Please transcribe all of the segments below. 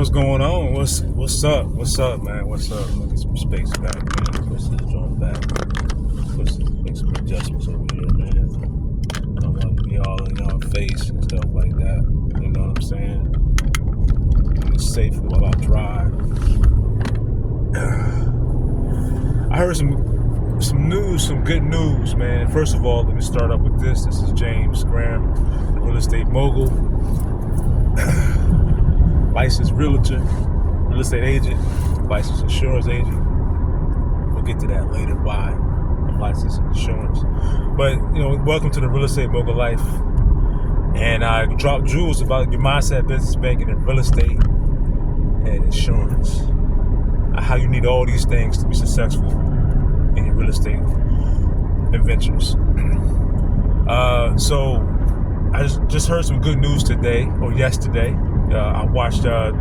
What's going on? What's up? What's up, man? What's up? Let me get some space back, man. Push this joint back. Make some adjustments over here, man. I don't want to be all in y'all face and stuff like that. You know what I'm saying? Be safe while I drive. I heard some news, some good news, man. First of all, let me start up with this. This is James Graham, the real estate mogul. Licensed realtor, real estate agent, licensed insurance agent. We'll get to that later, why I'm licensed in insurance. But, welcome to the Real Estate Mogul Life. And I dropped jewels about your mindset, business, banking, and real estate and insurance. How you need all these things to be successful in your real estate adventures. So I just heard some good news today or yesterday. I watched the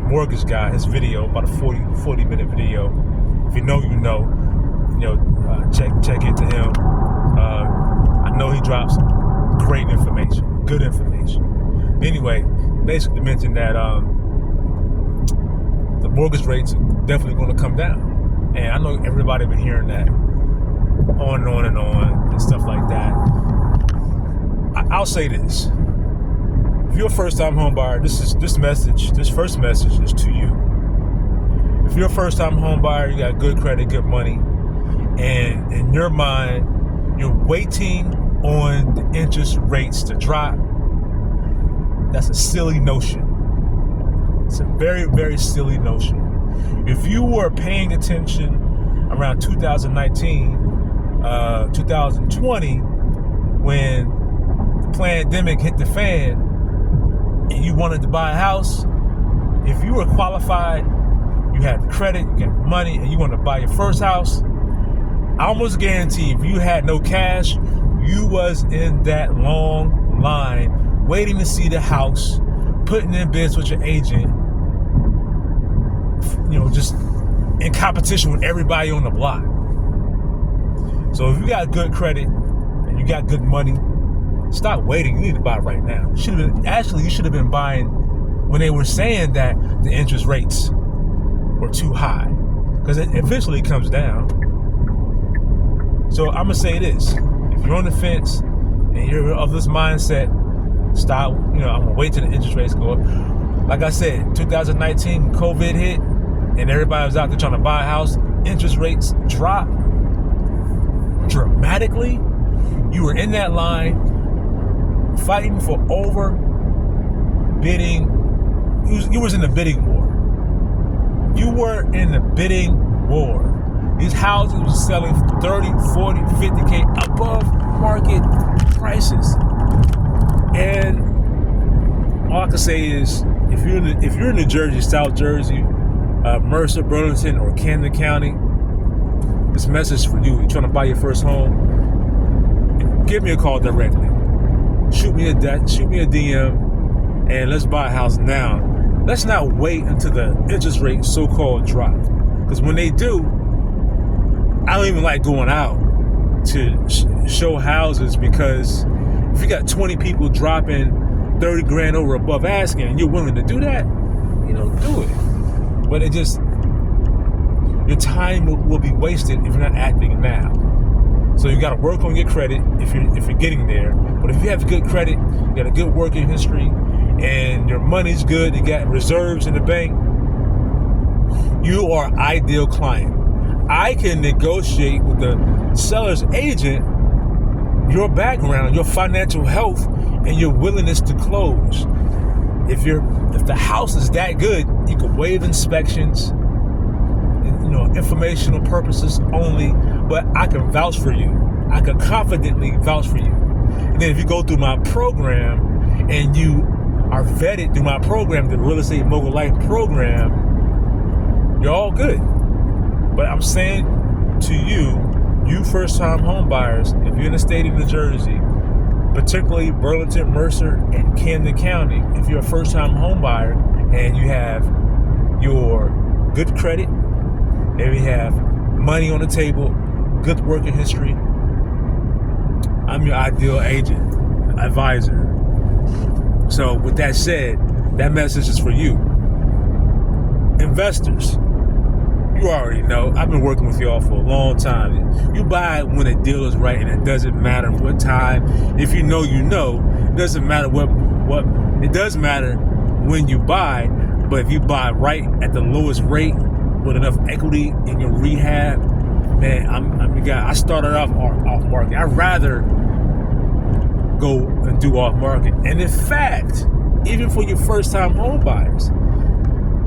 mortgage guy, his video, about a 40-minute video. If you know, you know. Check into him. I know he drops great information, good information. Anyway, basically mentioned that the mortgage rates are definitely going to come down. And I know everybody been hearing that on and stuff like that. I'll say this. If you're a first-time home buyer, this first message is to you. If you're a first-time home buyer, you got good credit, good money, and in your mind, you're waiting on the interest rates to drop, that's a silly notion. It's a very, very silly notion. If you were paying attention around 2019, 2020, when the pandemic hit the fan, and you wanted to buy a house, if you were qualified, you had the credit, you got the money, and you wanted to buy your first house, I almost guarantee if you had no cash, you was in that long line waiting to see the house, putting in bids with your agent, just in competition with everybody on the block. So if you got good credit and you got good money, stop waiting. You need to buy right now. You should have been buying when they were saying that the interest rates were too high, because it eventually comes down. So I'm gonna say this: if you're on the fence and you're of this mindset, stop. I'm gonna wait till the interest rates go up. Like I said, 2019, COVID hit, and everybody was out there trying to buy a house. Interest rates dropped dramatically. You were in that line, fighting for over bidding. You was in the bidding war. You were in the bidding war. These houses were selling for 30, 40, 50K above market prices. And all I can say is, if you're in New Jersey, South Jersey, Mercer, Burlington, or Camden County, this message for you. You're trying to buy your first home, give me a call directly. Shoot me a DM, and let's buy a house now. Let's not wait until the interest rate so-called drop. Because when they do, I don't even like going out to show houses, because if you got 20 people dropping 30 grand over above asking, and you're willing to do that, do it. But your time will be wasted if you're not acting now. So you got to work on your credit if you're getting there. But if you have good credit, you got a good working history, and your money's good, you got reserves in the bank, you are an ideal client. I can negotiate with the seller's agent your background, your financial health, and your willingness to close. If the house is that good, you can waive inspections, informational purposes only, but I can vouch for you. I can confidently vouch for you. And then if you go through my program and you are vetted through my program, the Real Estate Mogul Life program, you're all good. But I'm saying to you first-time home buyers, if you're in the state of New Jersey, particularly Burlington, Mercer, and Camden County, if you're a first-time home buyer and you have your good credit, and you have money on the table, good working history, I'm your ideal agent, advisor. So with that said, that message is for you. investors, you already know, I've been working with y'all for a long time. You buy when a deal is right, and it doesn't matter what time. If you know, you know. It doesn't matter what. It does matter when you buy, but if you buy right at the lowest rate with enough equity in your rehab, man, I started off market. I'd rather go and do off market. And in fact, even for your first time home buyers,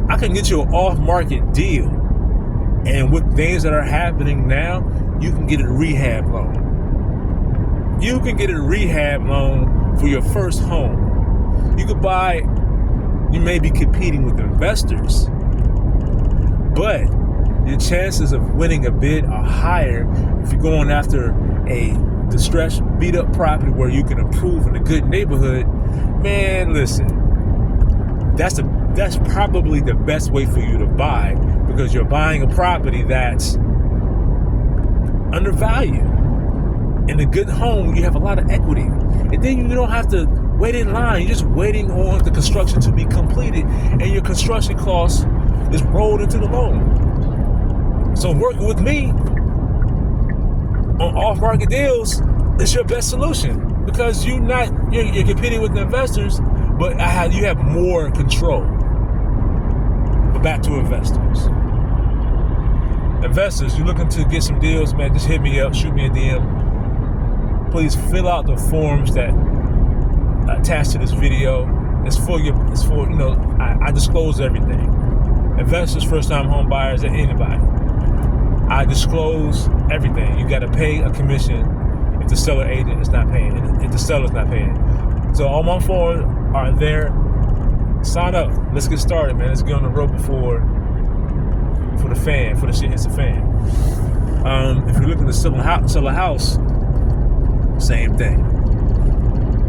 I can get you an off market deal. And with things that are happening now, you can get a rehab loan. You can get a rehab loan for your first home. You could buy, you may be competing with investors, but your chances of winning a bid are higher if you're going after a distressed, beat up property where you can improve in a good neighborhood. Man, listen, that's probably the best way for you to buy, because you're buying a property that's undervalued. In a good home, you have a lot of equity. And then you don't have to wait in line. You're just waiting on the construction to be completed, and your construction cost is rolled into the loan. So working with me on off-market deals is your best solution, because you're competing with the investors, but you have more control. But back to investors. Investors, you're looking to get some deals, man, just hit me up, shoot me a DM. Please fill out the forms that attached to this video. I disclose everything. Investors, first-time home buyers, and anybody. I disclose everything. You got to pay a commission if the seller agent is not paying, if the seller's not paying. So all my forms are there. Sign up. Let's get started, man. Let's get on the road before the shit hits the fan. If you're looking to sell a house, same thing.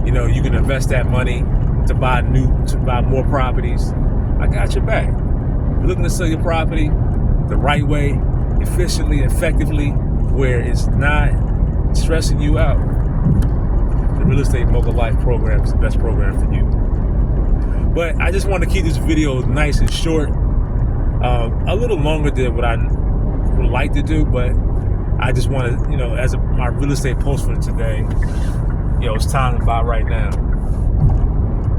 You know, you can invest that money to buy more properties. I got your back. If you're looking to sell your property the right way, efficiently, effectively, where it's not stressing you out, the Real Estate Mogul Life program is the best program for you. But I just want to keep this video nice and short, a little longer than what I would like to do, but I just want to, as my real estate post for today, it's time to buy right now.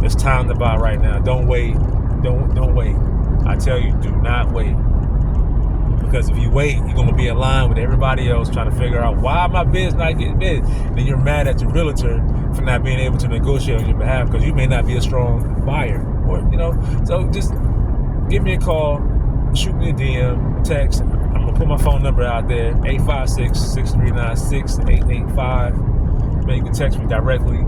It's time to buy right now. Don't wait. Don't wait. I tell you, do not wait. Because if you wait, you're going to be in line with everybody else trying to figure out why my bid's not getting bid. Then you're mad at your realtor for not being able to negotiate on your behalf, because you may not be a strong buyer. So just give me a call, shoot me a DM, text. I'm going to put my phone number out there, 856-639-6885. Man, you can text me directly.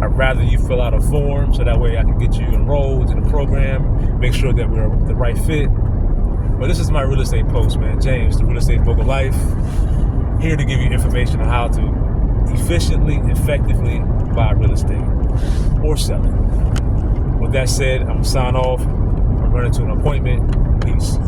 I'd rather you fill out a form so that way I can get you enrolled in the program, make sure that we're the right fit. But this is my real estate post, man. James, the Real Estate Mogul Life, here to give you information on how to efficiently, effectively buy real estate or sell it. With that said, I'm going to sign off. I'm running to an appointment. Peace.